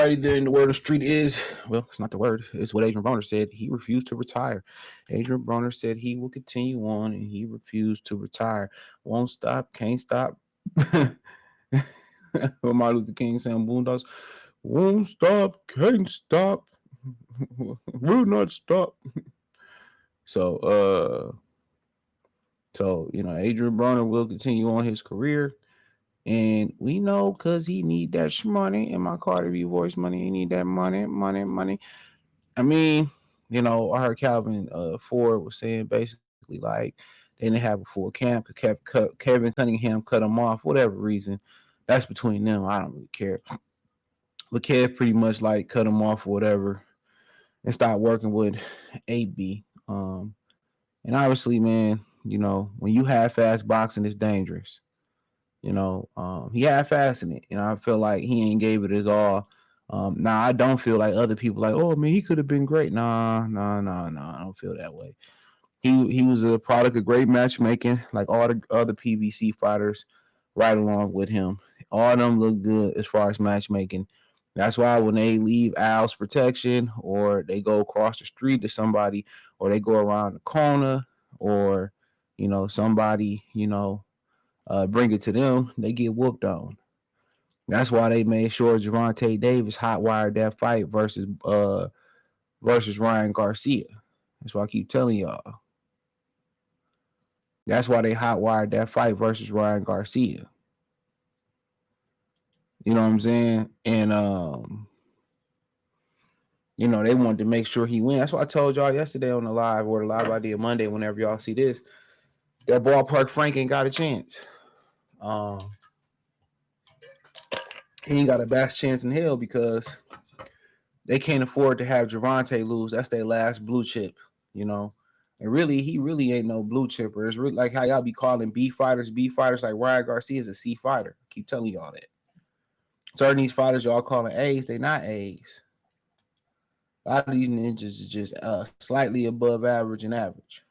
Alrighty then, the word on the street is, well, it's not the word, it's what Adrien Broner said. He refused to retire. Adrien Broner said he will continue on and he refused to retire. Won't stop, can't stop. What Martin Luther King saying, Boondocks, won't stop, can't stop, will not stop. So, Adrien Broner will continue on his career. And we know because he need that money. In my Carter B voice money, he need that money. I mean, I heard Calvin Ford was saying basically like they didn't have a full camp. Kevin Cunningham cut him off, whatever reason. That's between them. I don't really care. But Kev pretty much like cut him off or whatever and stopped working with AB. And obviously, man, when you half-ass boxing, it's dangerous. He half-assed it. I feel like he ain't gave it his all. Now I don't feel like other people like, oh man, he could have been great. Nah. I don't feel that way. He was a product of great matchmaking, like all the other PBC fighters, right along with him. All of them look good as far as matchmaking. That's why when they leave Al's protection, or they go across the street to somebody, or they go around the corner, or somebody bring it to them, they get whooped on. That's why they made sure Gervonta Davis hot wired that fight versus Ryan Garcia. That's why I keep telling y'all. That's why they hot wired that fight versus Ryan Garcia. You know what I'm saying? And they wanted to make sure he win. That's why I told y'all yesterday on the live, or the live I did Monday, whenever y'all see this, that ballpark Frank ain't got a chance. He ain't got a best chance in hell because they can't afford to have Gervonta lose. That's their last blue chip, And really, he really ain't no blue chipper. It's really like how y'all be calling B fighters. Like Ryan Garcia is a C fighter. I keep telling y'all that. Certain these fighters y'all calling A's, they not A's. A lot of these ninjas is just slightly above average and average.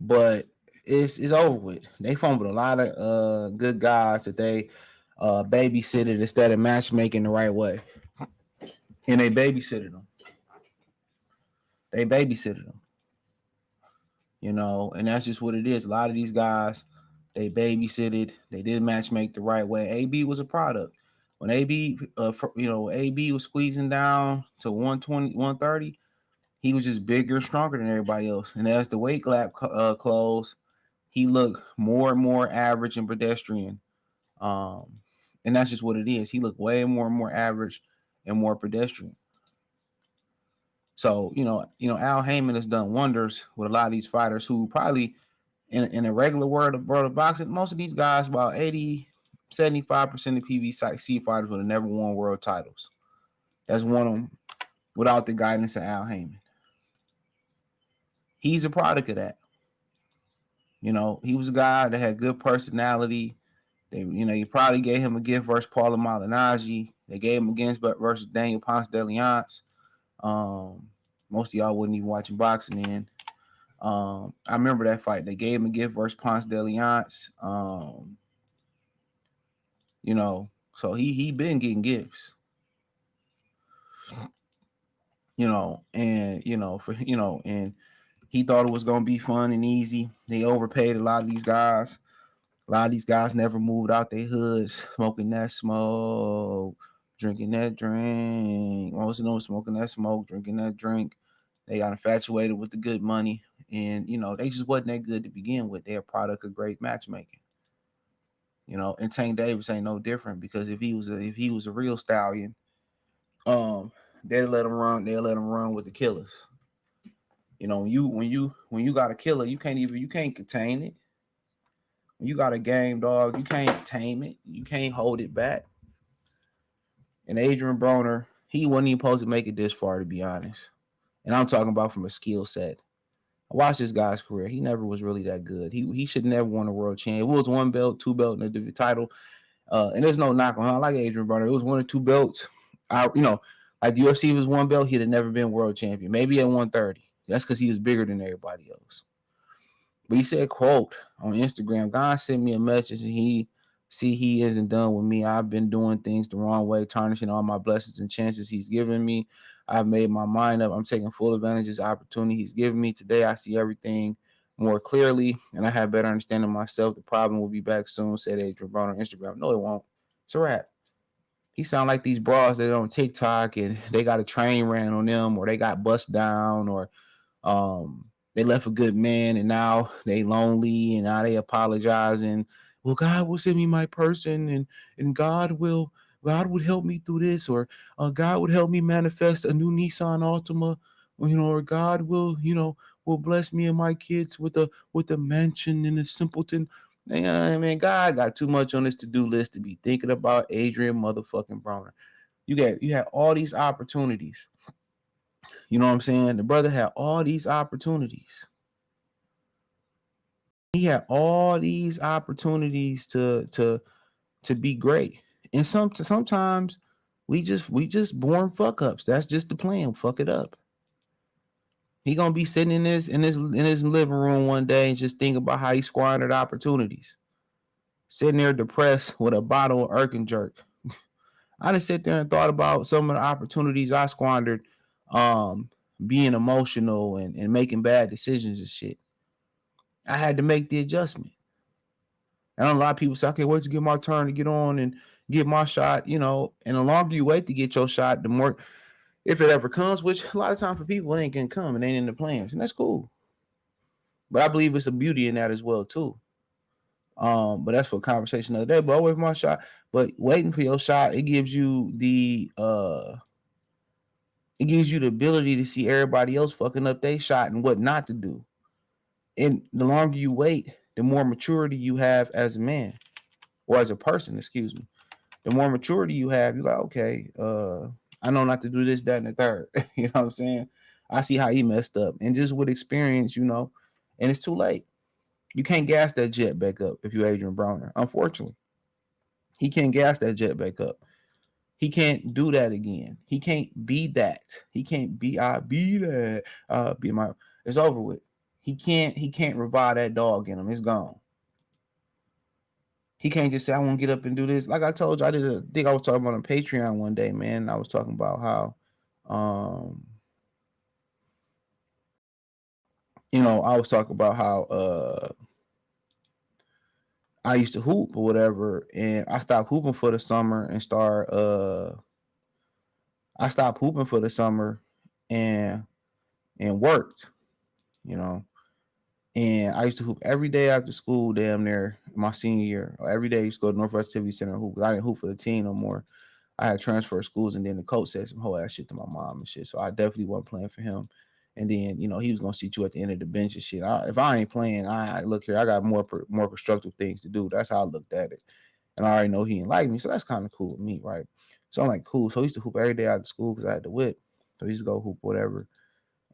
But it's over with. They fumbled a lot of good guys that they babysitted instead of matchmaking the right way. And they babysitted them. And that's just what it is. A lot of these guys, they babysitted. They didn't matchmake the right way. AB was a product. When AB was squeezing down to 120, 130, he was just bigger and stronger than everybody else. And as the weight gap closed, he looked more and more average and pedestrian. And that's just what it is. He looked way more and more average and more pedestrian. So, Al Heyman has done wonders with a lot of these fighters who probably in a regular world of boxing, most of these guys, about 80, 75% of PBC fighters would have never won world titles. That's one of them without the guidance of Al Heyman. He's a product of that. He was a guy that had good personality. You probably gave him a gift versus Paulo Malignaggi. They gave him against versus Daniel Ponce de Leon. Most of y'all wasn't even watching boxing then. I remember that fight. They gave him a gift versus Ponce de Leon. So he been getting gifts. And he thought it was gonna be fun and easy. They overpaid a lot of these guys. A lot of these guys never moved out their hoods, smoking that smoke, drinking that drink. Most of them smoking that smoke, drinking that drink. They got infatuated with the good money, and they just wasn't that good to begin with. They're a product of great matchmaking. And Tank Davis ain't no different, because if he was a real stallion, they'd let him run. They'll let him run with the killers. When you got a killer, you can't contain it. When you got a game dog, you can't tame it. You can't hold it back. And Adrien Broner, he wasn't even supposed to make it this far, to be honest. And I'm talking about from a skill set. I watched this guy's career. He never was really that good. He should never won a world champ. It was 1 belt, 2 belt in the title. And there's no knock on him. I like Adrien Broner. It was 1 or 2 belts. Like the UFC was 1 belt, he'd have never been world champion. Maybe at 130. That's because he was bigger than everybody else. But he said, quote, on Instagram, God sent me a message and he See, he isn't done with me. I've been doing things the wrong way, tarnishing all my blessings and chances he's given me. I've made my mind up. I'm taking full advantage of this opportunity he's given me. Today, I see everything more clearly, and I have better understanding of myself. The problem will be back soon, said Adrien Broner on Instagram. No, it won't. It's a wrap. He sound like these bras that on TikTok and they got a train ran on them, or they got bust down, or they left a good man and now they lonely and now they apologizing. Well, God will send me my person, and God would help me through this, or God would help me manifest a new Nissan Altima, or God will, will bless me and my kids with a mansion and a simpleton. Man, God got too much on his to-do list to be thinking about Adrien motherfucking Broner. You had all these opportunities. You know what I'm saying? The brother had all these opportunities. He had all these opportunities to be great. And sometimes we just born fuck ups. That's just the plan. Fuck it up. He gonna be sitting in his living room one day and just think about how he squandered opportunities. Sitting there depressed with a bottle of Irk and Jerk. I just sit there and thought about some of the opportunities I squandered, um, being emotional and making bad decisions and shit. I had to make the adjustment. And a lot of people say, I can't wait to get my turn to get on and get my shot, And the longer you wait to get your shot, the more, if it ever comes, which a lot of times for people, it ain't gonna come and ain't in the plans. And that's cool. But I believe it's a beauty in that as well, too. But that's for a conversation the other day. But I'll wait for my shot. But waiting for your shot, it gives you the ability to see everybody else fucking up their shot and what not to do. And the longer you wait, the more maturity you have as a man or as a person, excuse me. The more maturity you have, you're like, okay, I know not to do this, that, and the third. You know what I'm saying? I see how he messed up. And just with experience, and it's too late. You can't gas that jet back up if you're Adrien Broner. Unfortunately, he can't gas that jet back up. He can't do that again. He can't be that. He can't be that. Be my it's over with. He can't revive that dog in him. It's gone. He can't just say, I want to get up and do this. Like I told you, I think I was talking about on Patreon one day, man. I was talking about how I was talking about how I used to hoop or whatever, and I stopped hooping for the summer and I stopped hooping for the summer and worked, you know. And I used to hoop every day after school, damn near my senior year. Every day I used to go to Northwest Activity Center and hoop. I didn't hoop for the team no more. I had transferred schools, and then the coach said some whole ass shit to my mom and shit. So I definitely wasn't playing for him. And then he was gonna sit you at the end of the bench and shit. If I ain't playing, I look here. I got more constructive things to do. That's how I looked at it. And I already know he didn't like me, so that's kind of cool with me, right? So I'm like, cool. So I used to hoop every day after school because I had to whip. So I used to go hoop whatever.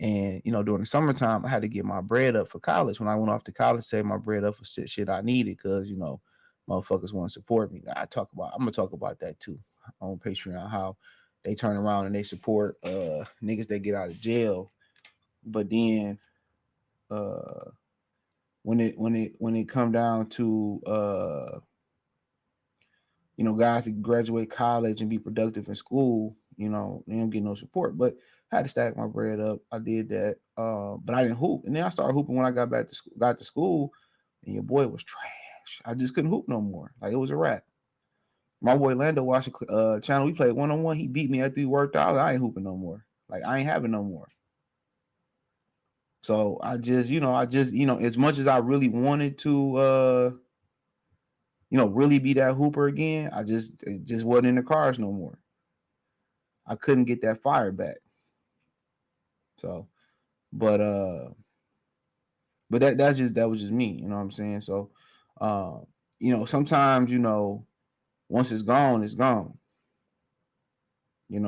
And during the summertime, I had to get my bread up for college. When I went off to college, save my bread up for shit I needed because motherfuckers want to support me. I'm gonna talk about that too on Patreon. How they turn around and they support niggas that get out of jail, but then when it come down to guys that graduate college and be productive in school, they don't get no support. But I had to stack my bread up. I did that, but I didn't hoop. And then I started hooping when I got back to school. Got to school, and your boy was trash. I just couldn't hoop no more. Like it was a wrap. My boy Lando watched channel. We played 1-on-1. He beat me after he worked out. I ain't hooping no more. Like I ain't having no more. So as much as I really wanted to, really be that hooper again, it just wasn't in the cards no more. I couldn't get that fire back. So, but that was just me, you know what I'm saying? So, sometimes, once it's gone, it's gone.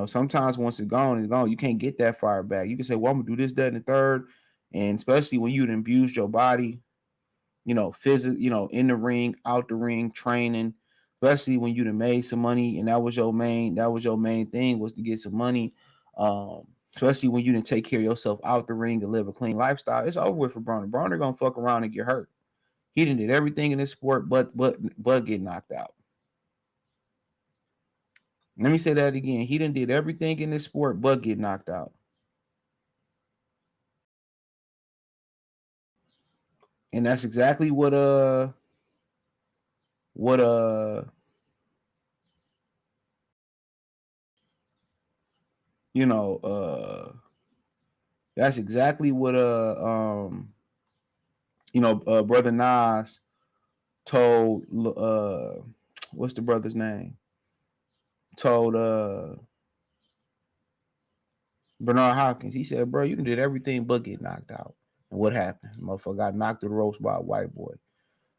Sometimes once it's gone, it's gone. You can't get that fire back. You can say, well, I'm gonna do this, that, and the third. And especially when you'd abused your body, physical, in the ring, out the ring, training, especially when you'd have made some money and that was your main thing was to get some money. Especially when you didn't take care of yourself out the ring and live a clean lifestyle. It's over with for Broner. Broner gonna fuck around and get hurt. He done did everything in this sport but get knocked out. Let me say that again. He done did everything in this sport but get knocked out. And that's exactly what you know, that's exactly what brother Nas told what's the brother's name? Told Bernard Hopkins. He said, "Bro, you did everything but get knocked out." And what happened? Motherfucker got knocked to the ropes by a white boy.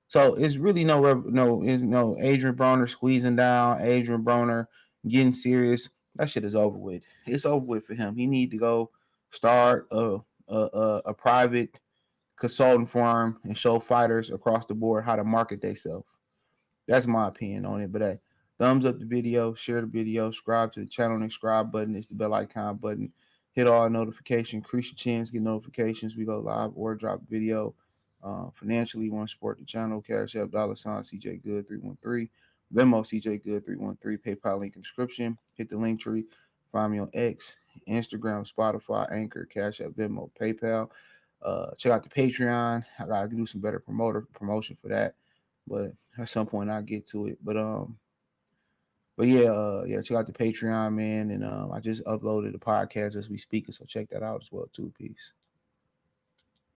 So it's really no Adrien Broner squeezing down, Adrien Broner getting serious. That shit is over with. It's over with for him. He need to go start a private consulting firm and show fighters across the board how to market themselves. That's my opinion on it. But hey, thumbs up the video, share the video, subscribe to the channel. And subscribe button is the bell icon button. Hit all notifications, increase your chance, get notifications. We go live or drop a video. Financially, you want to support the channel. Cash App, $ CJ Good 313. Venmo CJ Good 313. PayPal link in description. Hit the link tree. Find me on X, Instagram, Spotify, Anchor, Cash App, Venmo, PayPal. Check out the Patreon. I gotta do some better promotion for that, but at some point I'll get to it. But yeah, check out the Patreon, man, and I just uploaded the podcast as we speak, so check that out as well too. Peace.